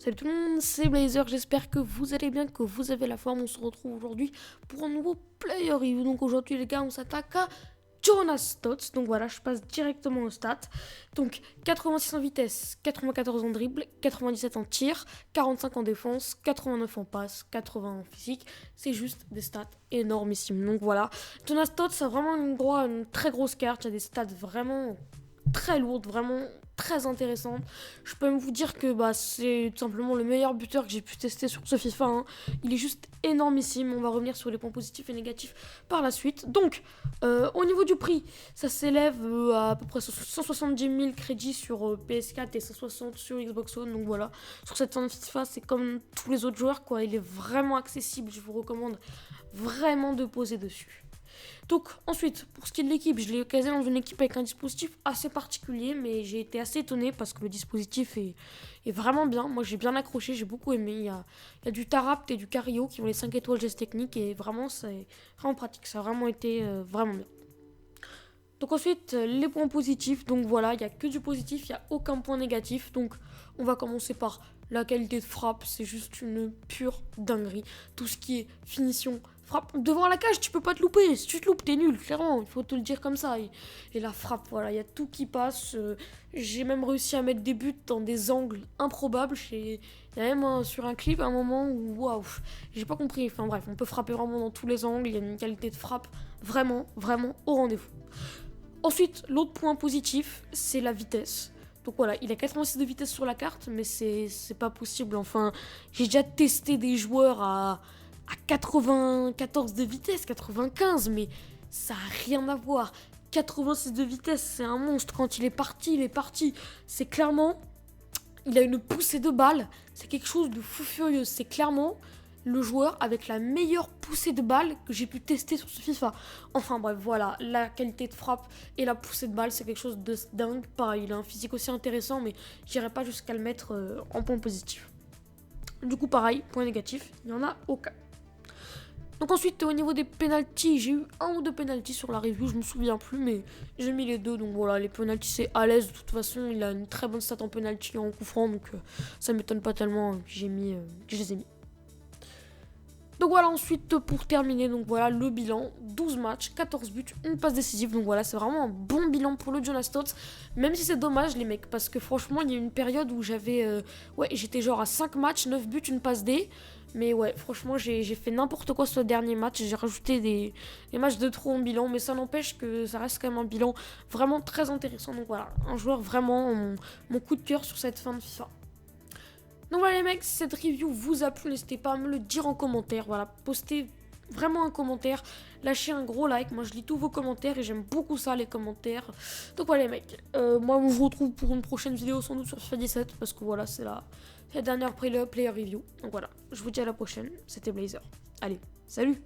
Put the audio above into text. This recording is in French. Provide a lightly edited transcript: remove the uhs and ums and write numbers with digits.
Salut tout le monde, c'est Blazer, j'espère que vous allez bien, que vous avez la forme. On se retrouve aujourd'hui pour un nouveau player review. Donc aujourd'hui les gars, on s'attaque à Jonas Stotts. Donc voilà, je passe directement aux stats. Donc 86 en vitesse, 94 en dribble, 97 en tir, 45 en défense, 89 en passe, 80 en physique. C'est juste des stats énormissimes. Donc voilà, Jonas Stotts a vraiment une très grosse carte. Il y a des stats vraiment très lourde, vraiment très intéressante. Je peux même vous dire que c'est tout simplement le meilleur buteur que j'ai pu tester sur ce FIFA, hein. Il est juste énormissime. On va revenir sur les points positifs et négatifs par la suite. Donc, au niveau du prix, ça s'élève à peu près 170 000 crédits sur PS4 et 160 sur Xbox One. Donc voilà, sur cette fin de FIFA, c'est comme tous les autres joueurs, quoi. Il est vraiment accessible. Je vous recommande vraiment de poser dessus. Donc ensuite, pour ce qui est de l'équipe, je l'ai casé dans une équipe avec un dispositif assez particulier, mais j'ai été assez étonné parce que le dispositif est vraiment bien. Moi j'ai bien accroché, j'ai beaucoup aimé. Il y a du Tarapt et du Cario qui ont les 5 étoiles gestes techniques et vraiment c'est vraiment pratique, ça a vraiment été vraiment bien. Donc ensuite, les points positifs, donc voilà, il n'y a que du positif, il n'y a aucun point négatif. Donc on va commencer par la qualité de frappe, c'est juste une pure dinguerie. Tout ce qui est finition, frappe, devant la cage, tu peux pas te louper. Si tu te loupes, t'es nul, clairement, il faut te le dire comme ça. Et la frappe, voilà, il y a tout qui passe. J'ai même réussi à mettre des buts dans des angles improbables. Il y a même sur un clip un moment où, waouh, j'ai pas compris. Enfin bref, on peut frapper vraiment dans tous les angles, il y a une qualité de frappe vraiment, vraiment au rendez-vous. Ensuite, l'autre point positif, c'est la vitesse. Donc voilà, il a 86 de vitesse sur la carte, mais c'est pas possible. Enfin, j'ai déjà testé des joueurs à 94 de vitesse, 95, mais ça n'a rien à voir. 86 de vitesse, c'est un monstre. Quand il est parti, il est parti. C'est clairement, il a une poussée de balle. C'est quelque chose de fou furieux. C'est clairement le joueur avec la meilleure poussée de balle que j'ai pu tester sur ce FIFA. Enfin bref, voilà, la qualité de frappe et la poussée de balle, c'est quelque chose de dingue. Pareil, il a un physique aussi intéressant, mais j'irai pas jusqu'à le mettre en point positif. Du coup, pareil, point négatif, il n'y en a aucun. Donc ensuite, au niveau des penalties, j'ai eu un ou deux penalties sur la review, je me souviens plus, mais j'ai mis les deux. Donc voilà, les penalties c'est à l'aise. De toute façon, il a une très bonne stat en penalty et en coup franc, donc ça m'étonne pas tellement que je les ai mis. Donc voilà, ensuite pour terminer, donc voilà le bilan, 12 matchs, 14 buts, une passe décisive. Donc voilà, c'est vraiment un bon bilan pour le Jonas Stotts. Même si c'est dommage les mecs, parce que franchement il y a eu une période où j'étais genre à 5 matchs, 9 buts, une passe D. Mais ouais, franchement j'ai fait n'importe quoi sur le dernier match. J'ai rajouté des matchs de trop en bilan, mais ça n'empêche que ça reste quand même un bilan vraiment très intéressant. Donc voilà, un joueur vraiment mon coup de cœur sur cette fin de FIFA. Donc voilà les mecs, si cette review vous a plu, n'hésitez pas à me le dire en commentaire. Voilà, postez vraiment un commentaire, lâchez un gros like. Moi je lis tous vos commentaires et j'aime beaucoup ça, les commentaires. Donc voilà les mecs, moi je vous retrouve pour une prochaine vidéo sans doute sur FIFA 17 parce que voilà, c'est la dernière player review. Donc voilà, je vous dis à la prochaine, c'était Blazer. Allez, salut!